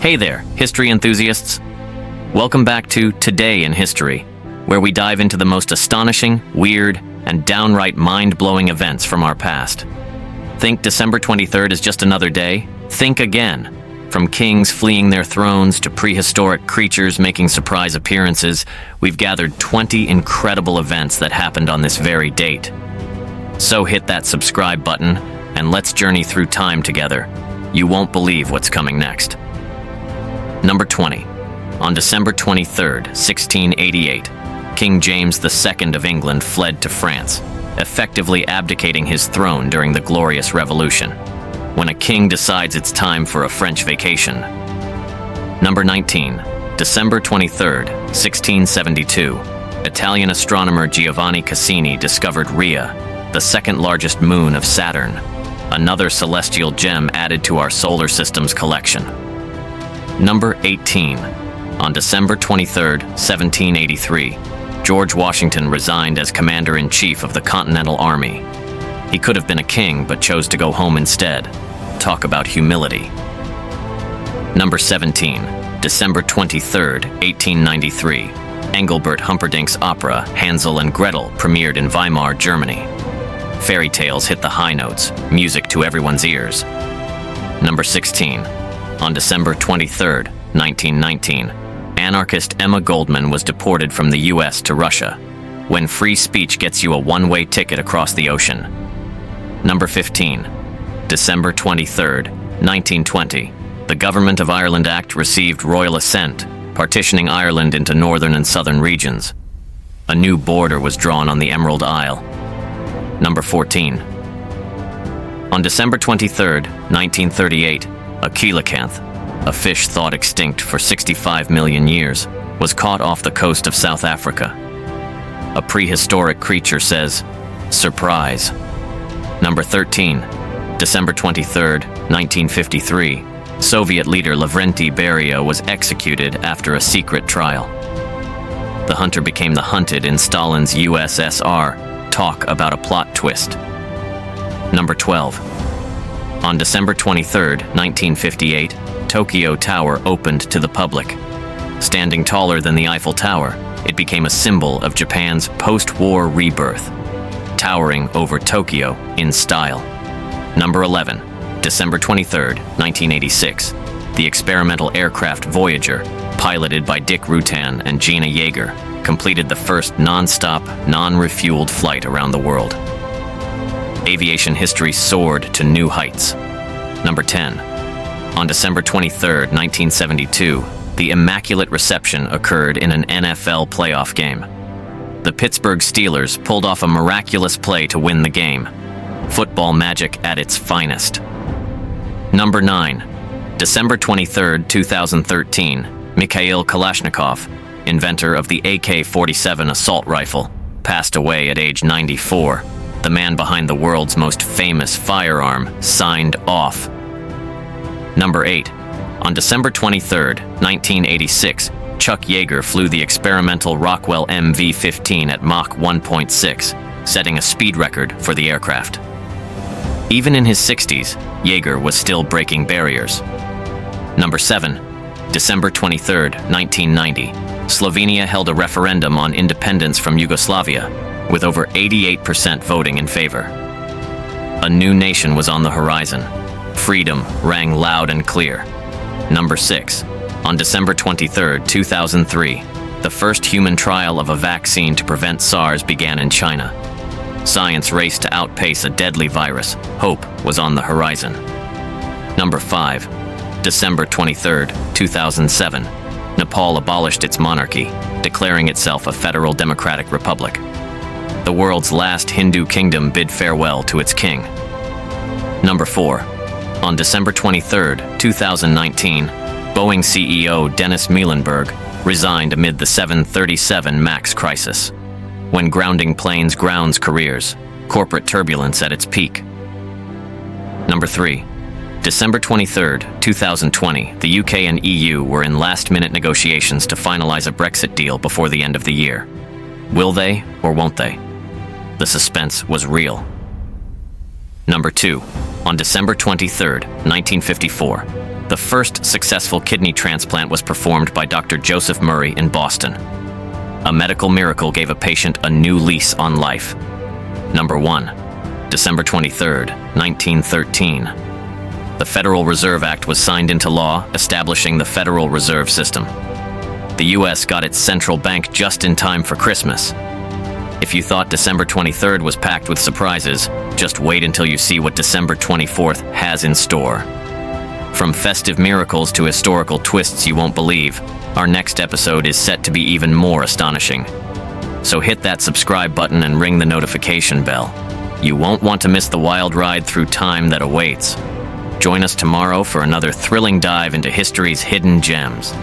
Hey there, history enthusiasts. Welcome back to Today in History, where we dive into the most astonishing, weird, and downright mind-blowing events from our past. Think December 23rd is just another day? Think again. From kings fleeing their thrones to prehistoric creatures making surprise appearances, we've gathered 20 incredible events that happened on this very date. So hit that subscribe button, and let's journey through time together. You won't believe what's coming next. Number 20. On December 23, 1688, King James II of England fled to France, effectively abdicating his throne during the Glorious Revolution, when a king decides it's time for a French vacation. Number 19. December 23, 1672, Italian astronomer Giovanni Cassini discovered Rhea, the second largest moon of Saturn, another celestial gem added to our solar system's collection. Number 18. On December 23, 1783, George Washington resigned as Commander-in-Chief of the Continental Army. He could have been a king, but chose to go home instead. Talk about humility. Number 17. December 23, 1893, Engelbert Humperdinck's opera Hansel and Gretel premiered in Weimar, Germany. Fairy tales hit the high notes, music to everyone's ears. Number 16. On December 23, 1919, anarchist Emma Goldman was deported from the US to Russia, when free speech gets you a one-way ticket across the ocean. Number 15. December 23, 1920, the Government of Ireland Act received royal assent, partitioning Ireland into northern and southern regions. A new border was drawn on the Emerald Isle. Number 14. On December 23, 1938, a coelacanth, a fish thought extinct for 65 million years, was caught off the coast of South Africa. A prehistoric creature says, "Surprise." Number 13. December 23, 1953, Soviet leader Lavrenti Beria was executed after a secret trial. The hunter became the hunted in Stalin's USSR. Talk about a plot twist. Number 12. On December 23, 1958, Tokyo Tower opened to the public. Standing taller than the Eiffel Tower, it became a symbol of Japan's post-war rebirth, towering over Tokyo in style. Number 11. December 23, 1986, the experimental aircraft Voyager, piloted by Dick Rutan and Gina Yeager, completed the first non-stop, non-refueled flight around the world. Aviation history soared to new heights. Number 10. On December 23, 1972, the Immaculate reception occurred in an NFL playoff game. The Pittsburgh Steelers pulled off a miraculous play to win the game. Football magic at its finest. Number 9. December 23, 2013, Mikhail Kalashnikov, inventor of the AK-47 assault rifle, passed away at age 94. The man behind the world's most famous firearm signed off. Number 8. On December 23, 1986, Chuck Yeager flew the experimental Rockwell MV-15 at Mach 1.6, setting a speed record for the aircraft. Even in his 60s, Yeager was still breaking barriers. Number 7. December 23, 1990, Slovenia held a referendum on independence from Yugoslavia, with over 88% voting in favor. A new nation was on the horizon. Freedom rang loud and clear. Number 6. On December 23, 2003, the first human trial of a vaccine to prevent SARS began in China. Science raced to outpace a deadly virus. Hope was on the horizon. Number 5. December 23, 2007, Nepal abolished its monarchy, declaring itself a federal democratic republic. The world's last Hindu kingdom bid farewell to its king. Number 4. On December 23, 2019, Boeing CEO Dennis Muilenburg resigned amid the 737 MAX crisis. When grounding planes grounds careers, corporate turbulence at its peak. Number 3. December 23, 2020, the UK and EU were in last-minute negotiations to finalize a Brexit deal before the end of the year. Will they or won't they? The suspense was real. Number 2. On December 23, 1954, The first successful kidney transplant was performed by Dr. Joseph Murray in Boston. A medical miracle gave a patient a new lease on life. Number 1. December 23, 1913. The Federal Reserve Act was signed into law, establishing the Federal Reserve System. The U.S. got its central bank just in time for Christmas. If you thought December 23rd was packed with surprises, just wait until you see what December 24th has in store. From festive miracles to historical twists you won't believe, our next episode is set to be even more astonishing. So hit that subscribe button and ring the notification bell. You won't want to miss the wild ride through time that awaits. Join us tomorrow for another thrilling dive into history's hidden gems.